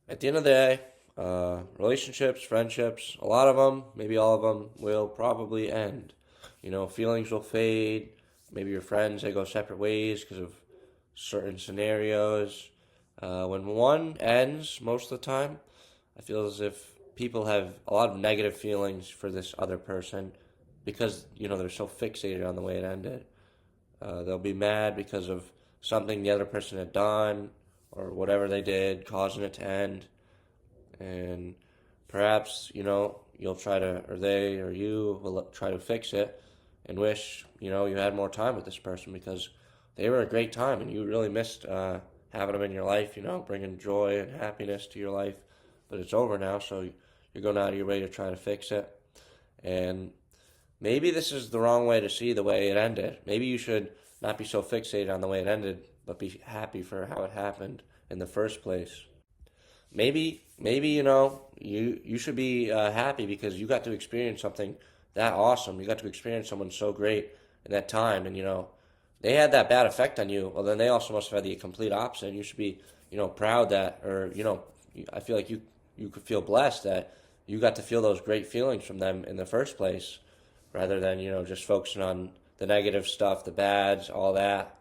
At the end of the day, relationships, friendships, a lot of them, maybe all of them, will probably end. Feelings will fade. Maybe your friends, they go separate ways because of certain scenarios. When one ends, most of the time, I feel as if people have a lot of negative feelings for this other person because, they're so fixated on the way it ended. They'll be mad because of something the other person had done or whatever they did, causing it to end. And perhaps, you'll try to, or they or you will try to fix it and wish, you had more time with this person because they were a great time and you really missed having them in your life, bringing joy and happiness to your life. But it's over now, so you're going out of your way to try to fix it. And maybe this is the wrong way to see the way it ended. Maybe you should not be so fixated on the way it ended, but be happy for how it happened in the first place. Maybe you should be happy because you got to experience something that awesome. You got to experience someone so great in that time, and they had that bad effect on you. Well, then they also must have had the complete opposite. And you should be proud that, or I feel like you could feel blessed that you got to feel those great feelings from them in the first place, rather than just focusing on the negative stuff, the bads, all that.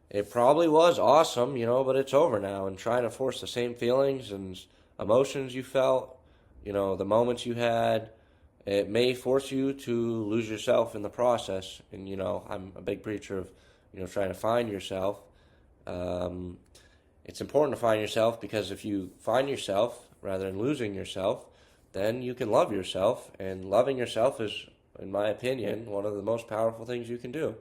It probably was awesome, but it's over now. And trying to force the same feelings and emotions you felt, the moments you had, it may force you to lose yourself in the process. And, I'm a big preacher of, trying to find yourself. It's important to find yourself because if you find yourself rather than losing yourself, then you can love yourself. And loving yourself is, in my opinion, one of the most powerful things you can do.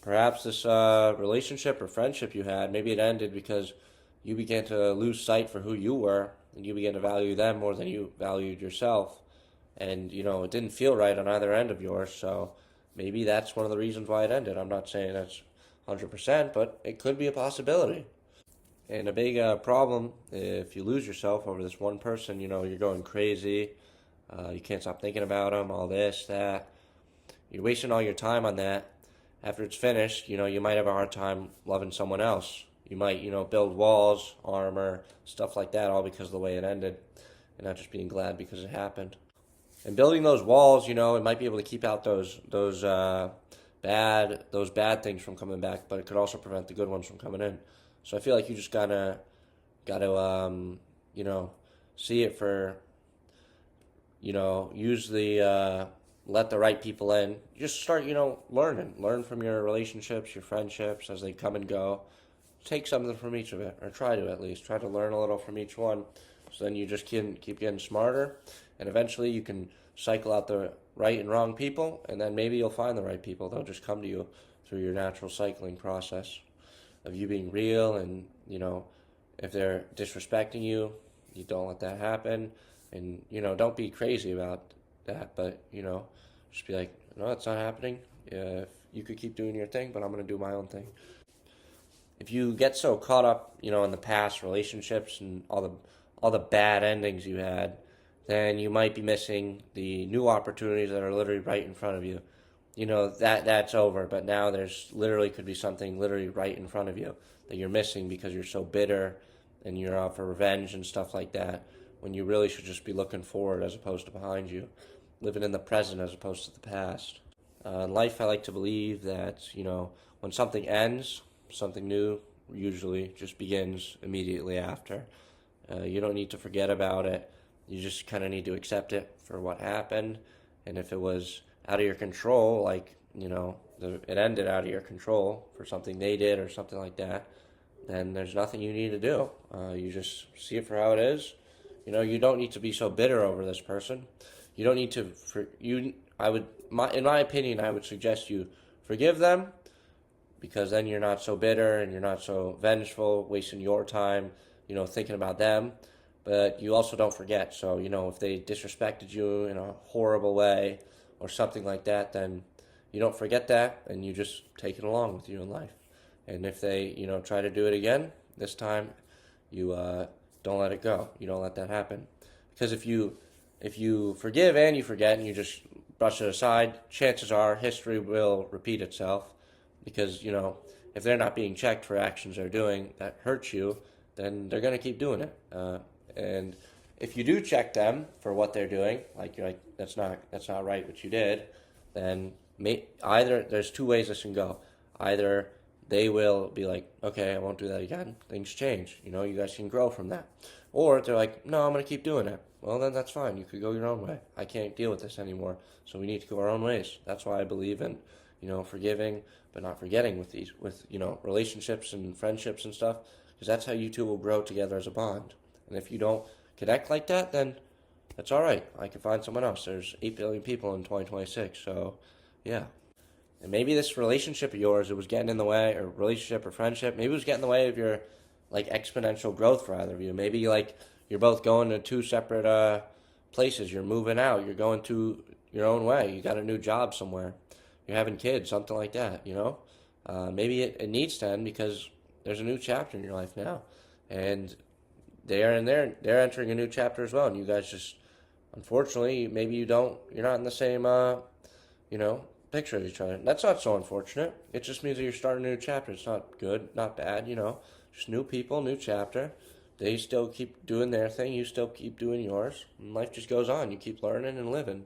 Perhaps this relationship or friendship you had, maybe it ended because you began to lose sight for who you were and you began to value them more than you valued yourself. And, it didn't feel right on either end of yours. So maybe that's one of the reasons why it ended. I'm not saying that's 100%, but it could be a possibility. And a big problem if you lose yourself over this one person, you're going crazy. You can't stop thinking about them, all this, that. You're wasting all your time on that. After it's finished, you might have a hard time loving someone else. You might, build walls, armor, stuff like that, all because of the way it ended, and not just being glad because it happened. And building those walls, it might be able to keep out those bad things from coming back, but it could also prevent the good ones from coming in. So I feel like you just gotta see it for, use the let the right people in. Just start, learn from your relationships, your friendships as they come and go. Take something from each of it, or try to at least. Try to learn a little from each one. So then you just can keep getting smarter, and eventually you can cycle out the right and wrong people, and then maybe you'll find the right people. They'll just come to you through your natural cycling process of you being real, and, if they're disrespecting you, you don't let that happen, and, don't be crazy about that, but, just be like, no, it's not happening. You could keep doing your thing, but I'm going to do my own thing. If you get so caught up, in the past relationships and all the bad endings you had, then you might be missing the new opportunities that are literally right in front of you. That's over, but now there's literally could be something literally right in front of you that you're missing because you're so bitter and you're out for revenge and stuff like that, when you really should just be looking forward as opposed to behind you, living in the present as opposed to the past. In life, I like to believe that, when something ends, something new usually just begins immediately after. You don't need to forget about it. You just kind of need to accept it for what happened. And if it was out of your control, like, it ended out of your control for something they did or something like that, then there's nothing you need to do. You just see it for how it is. You don't need to be so bitter over this person. You don't need to, in my opinion, I would suggest you forgive them, because then you're not so bitter and you're not so vengeful, wasting your time, thinking about them. But you also don't forget. So, if they disrespected you in a horrible way or something like that, then you don't forget that and you just take it along with you in life. And if they, try to do it again, this time you don't let it go. You don't let that happen. Because if you forgive and you forget and you just brush it aside, chances are history will repeat itself. Because, if they're not being checked for actions they're doing that hurts you, then they're going to keep doing it. And if you do check them for what they're doing, like you're like, that's not right what you did, then either there's two ways this can go. Either they will be like, okay, I won't do that again. Things change. You guys can grow from that. Or they're like, no, I'm going to keep doing it. Well, then that's fine. You could go your own way. I can't deal with this anymore. So we need to go our own ways. That's why I believe in, forgiving, but not forgetting with relationships and friendships and stuff. Because that's how you two will grow together as a bond. And if you don't connect like that, then that's all right. I can find someone else. There's 8 billion people in 2026. So, yeah. And maybe this relationship of yours, it was getting in the way, or relationship or friendship, maybe it was getting in the way of your, like, exponential growth for either of you. Maybe, like, you're both going to two separate places. You're moving out. You're going to your own way. You got a new job somewhere. You're having kids, something like that, Maybe it needs to end because there's a new chapter in your life now. And they're entering a new chapter as well. And you guys just, unfortunately, maybe you're not in the same, picture of each other. That's not so unfortunate. It just means that you're starting a new chapter. It's not good, not bad, Just new people, new chapter. They still keep doing their thing. You still keep doing yours. And life just goes on. You keep learning and living.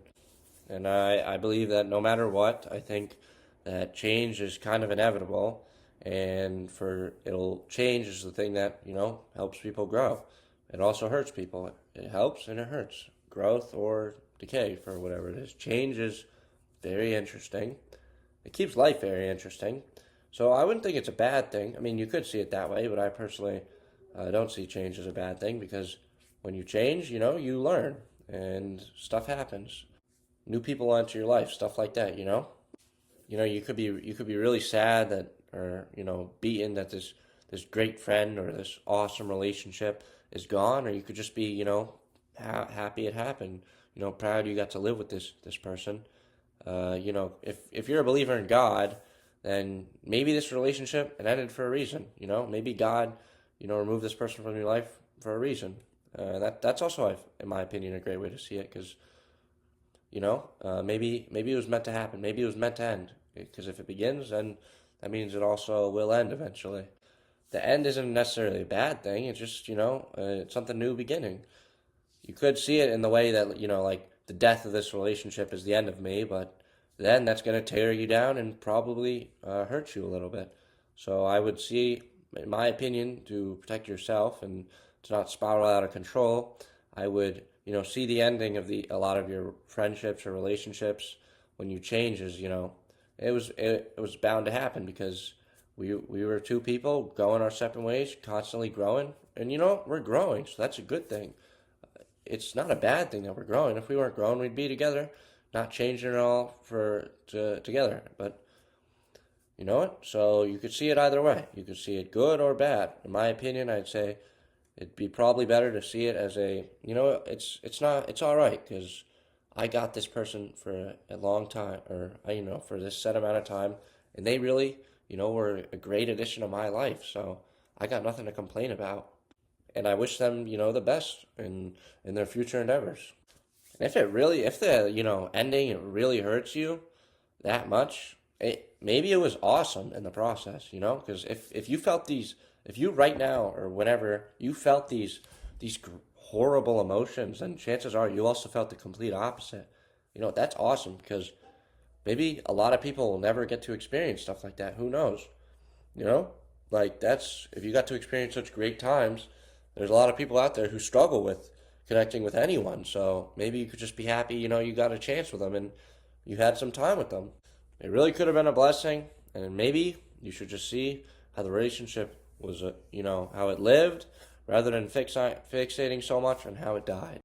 And I believe that no matter what, I think that change is kind of inevitable. And it'll change is the thing that, helps people grow. It also hurts people. It helps and it hurts. Growth or decay for whatever it is. Change is very interesting. It keeps life very interesting. So I wouldn't think it's a bad thing. I mean, you could see it that way, but I personally don't see change as a bad thing because when you change, you learn and stuff happens. New people enter your life, stuff like that, You could be really sad that, or beaten that this great friend or this awesome relationship is gone, or you could just be happy it happened. Proud you got to live with this person. If you're a believer in God, then maybe this relationship it ended for a reason. Maybe God, removed this person from your life for a reason. That's also, in my opinion, a great way to see it because, maybe it was meant to happen. Maybe it was meant to end. Because if it begins, then that means it also will end eventually. The end isn't necessarily a bad thing. It's just, it's something new beginning. You could see it in the way that, like the death of this relationship is the end of me, but then that's going to tear you down and probably hurt you a little bit. So I would see, in my opinion, to protect yourself and to not spiral out of control, I would, see the ending of a lot of your friendships or relationships when you change as, it was bound to happen because we were two people going our separate ways, constantly growing, and we're growing, so that's a good thing. It's not a bad thing that we're growing. If we weren't growing, we'd be together, not changing at all together. But you know what? So you could see it either way. You could see it good or bad. In my opinion, I'd say it'd be probably better to see it as it's all right because I got this person for a long time, or for this set amount of time, and they really were a great addition to my life. So I got nothing to complain about. And I wish them, the best in their future endeavors. And if the, ending, it really hurts you that much, maybe it was awesome in the process, because if you felt if you right now or whenever you felt these horrible emotions, then chances are you also felt the complete opposite. That's awesome because maybe a lot of people will never get to experience stuff like that. Who knows? If you got to experience such great times, there's a lot of people out there who struggle with connecting with anyone. So maybe you could just be happy, you got a chance with them and you had some time with them. It really could have been a blessing. And maybe you should just see how the relationship was, how it lived rather than fixating so much on how it died.